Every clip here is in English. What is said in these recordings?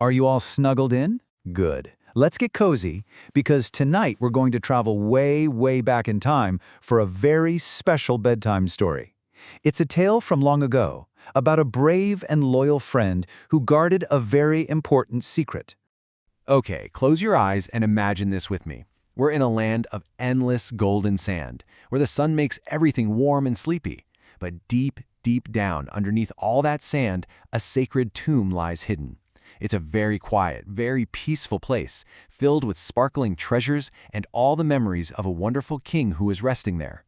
Are you all snuggled in? Good. Let's get cozy, because tonight we're going to travel way, way back in time for a very special bedtime story. It's a tale from long ago, about a brave and loyal friend who guarded a very important secret. Okay, close your eyes and imagine this with me. We're in a land of endless golden sand, where the sun makes everything warm and sleepy. But deep, deep down, underneath all that sand, a sacred tomb lies hidden. It's a very quiet, very peaceful place, filled with sparkling treasures and all the memories of a wonderful king who is resting there.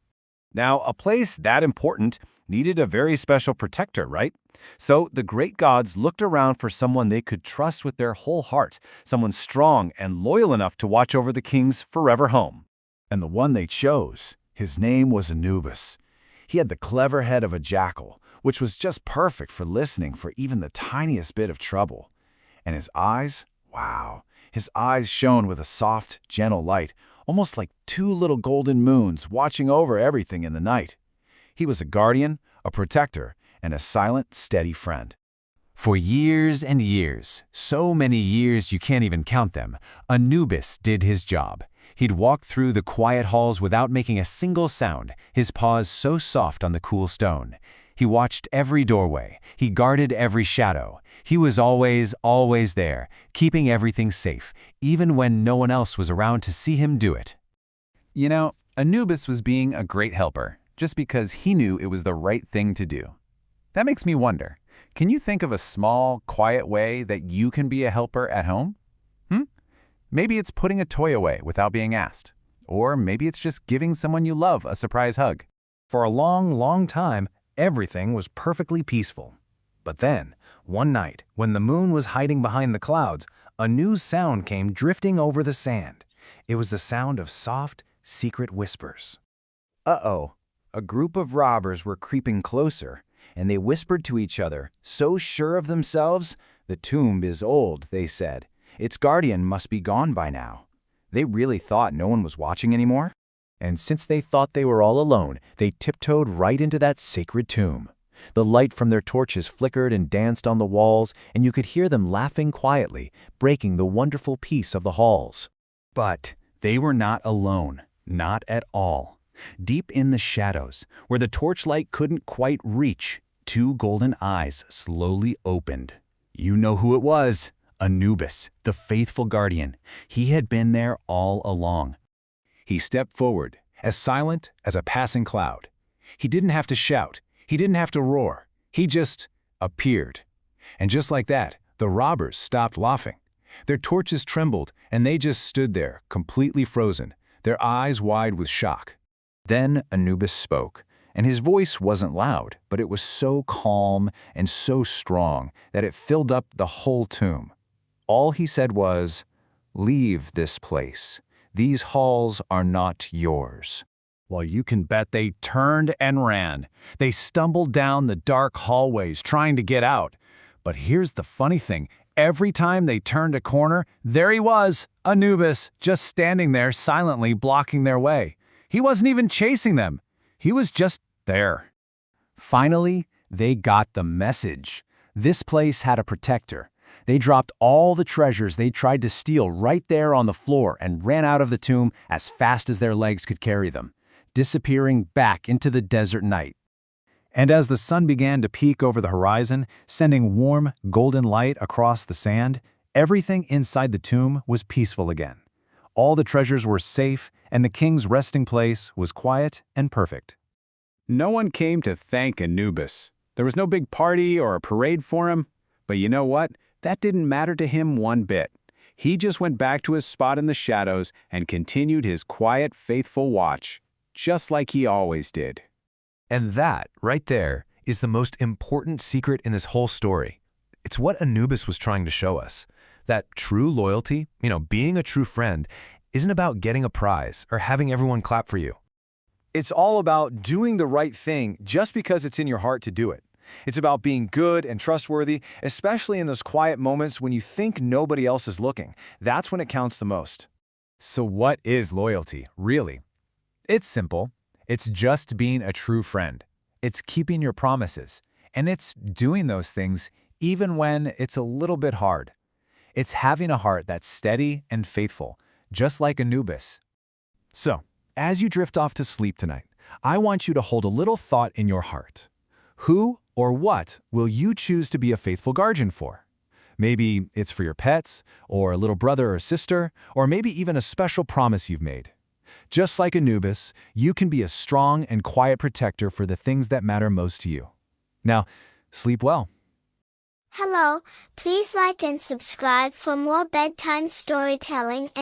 Now, a place that important needed a very special protector, right? So the great gods looked around for someone they could trust with their whole heart, someone strong and loyal enough to watch over the king's forever home. And the one they chose, his name was Anubis. He had the clever head of a jackal, which was just perfect for listening for even the tiniest bit of trouble. And his eyes, wow, his eyes shone with a soft, gentle light, almost like two little golden moons watching over everything in the night. He was a guardian, a protector, and a silent, steady friend. For years and years, so many years you can't even count them, Anubis did his job. He'd walk through the quiet halls without making a single sound, his paws so soft on the cool stone. He watched every doorway. He guarded every shadow. He was always, always there, keeping everything safe, even when no one else was around to see him do it. You know, Anubis was being a great helper, just because he knew it was the right thing to do. That makes me wonder, can you think of a small, quiet way that you can be a helper at home? Maybe it's putting a toy away without being asked. Or maybe it's just giving someone you love a surprise hug. For a long, long time, everything was perfectly peaceful. But then, one night, when the moon was hiding behind the clouds, a new sound came drifting over the sand. It was the sound of soft, secret whispers. Uh-oh, a group of robbers were creeping closer, and they whispered to each other, so sure of themselves. "The tomb is old," they said. "Its guardian must be gone by now." They really thought no one was watching anymore. And since they thought they were all alone, they tiptoed right into that sacred tomb. The light from their torches flickered and danced on the walls, and you could hear them laughing quietly, breaking the wonderful peace of the halls. But they were not alone, not at all. Deep in the shadows, where the torchlight couldn't quite reach, two golden eyes slowly opened. You know who it was. Anubis, the faithful guardian. He had been there all along. He stepped forward, as silent as a passing cloud. He didn't have to shout. He didn't have to roar. He just appeared. And just like that, the robbers stopped laughing. Their torches trembled, and they just stood there, completely frozen, their eyes wide with shock. Then Anubis spoke, and his voice wasn't loud, but it was so calm and so strong that it filled up the whole tomb. All he said was, "Leave this place. These halls are not yours." Well, you can bet they turned and ran. They stumbled down the dark hallways trying to get out. But here's the funny thing. Every time they turned a corner, there he was, Anubis, just standing there silently blocking their way. He wasn't even chasing them. He was just there. Finally, they got the message. This place had a protector. They dropped all the treasures they tried to steal right there on the floor and ran out of the tomb as fast as their legs could carry them, disappearing back into the desert night. And as the sun began to peek over the horizon, sending warm, golden light across the sand, everything inside the tomb was peaceful again. All the treasures were safe, and the king's resting place was quiet and perfect. No one came to thank Anubis. There was no big party or a parade for him. But you know what? That didn't matter to him one bit. He just went back to his spot in the shadows and continued his quiet, faithful watch, just like he always did. And that, right there, is the most important secret in this whole story. It's what Anubis was trying to show us. That true loyalty, being a true friend, isn't about getting a prize or having everyone clap for you. It's all about doing the right thing just because it's in your heart to do it. It's about being good and trustworthy, especially in those quiet moments when you think nobody else is looking. That's when it counts the most. So what is loyalty, really? It's simple. It's just being a true friend. It's keeping your promises. And it's doing those things even when it's a little bit hard. It's having a heart that's steady and faithful, just like Anubis. So, as you drift off to sleep tonight, I want you to hold a little thought in your heart. Who or what will you choose to be a faithful guardian for? Maybe it's for your pets, or a little brother or sister, or maybe even a special promise you've made. Just like Anubis, you can be a strong and quiet protector for the things that matter most to you. Now, sleep well. Hello, please like and subscribe for more bedtime storytelling